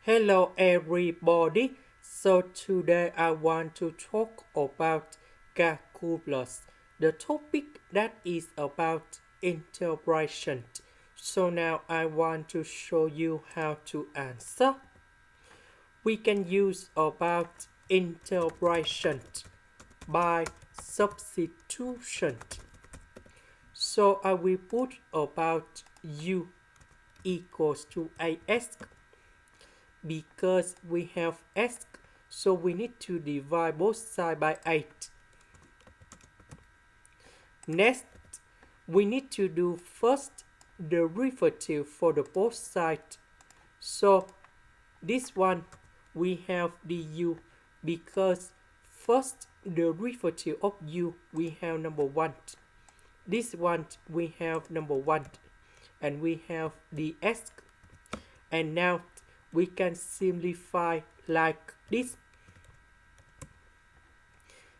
Hello everybody. So today I want to talk about calculus. The topic that is about integration. So now I want to show you how to answer. We can use about integration by substitution. So I will put about u equals to as because we have s, so we need to divide both sides by 8. Next, we need to do first derivative for the both sides. So this one we have du because first derivative of u we have number 1. This one we have number 1 and we have ds, and now we can simplify like this.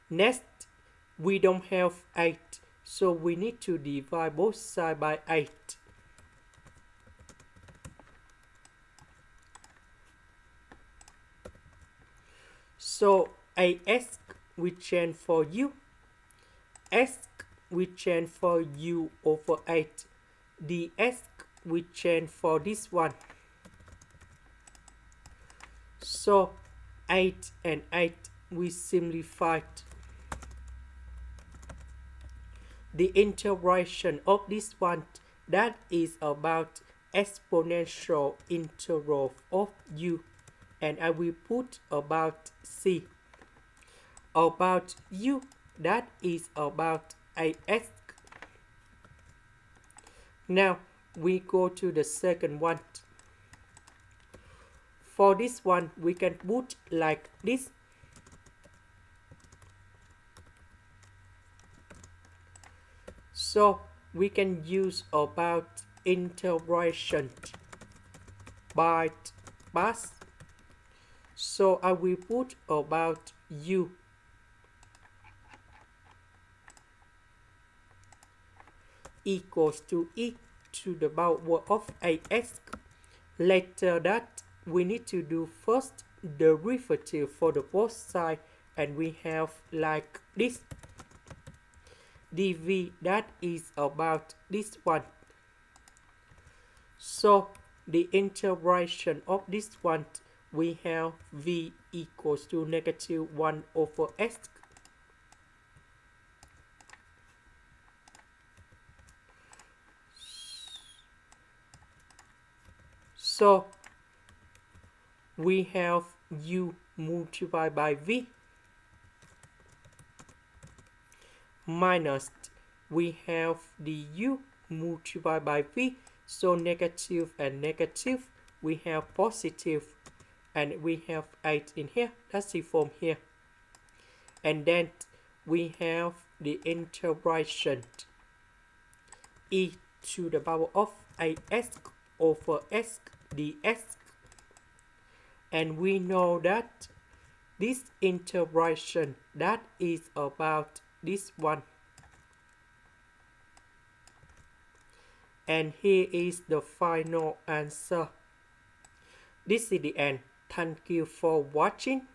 Next, we don't have 8, so we need to divide both sides by 8. So as we change for u, s we change for u over 8, ds we change for this one. So 8 and 8 we simplified. The integration of this one, that is about exponential integral of u, and I will put about c. About u, that is about as. Now we go to the second one. For this one, we can put like this. So we can use about integration by pass. So I will put about u equals to e to the power of as. Later that, we need to do first derivative for the both sides, and we have like this. dv, that is about this one. So the integration of this one, we have v equals to negative 1 over s. So we have u multiplied by v minus we have the u multiplied by v, so negative and negative, we have positive, and we have 8 in here, that's the form here. And then we have the integration e to the power of as over s ds, and we know that this integration, that is about this one. And here is the final answer. This is the end. Thank you for watching.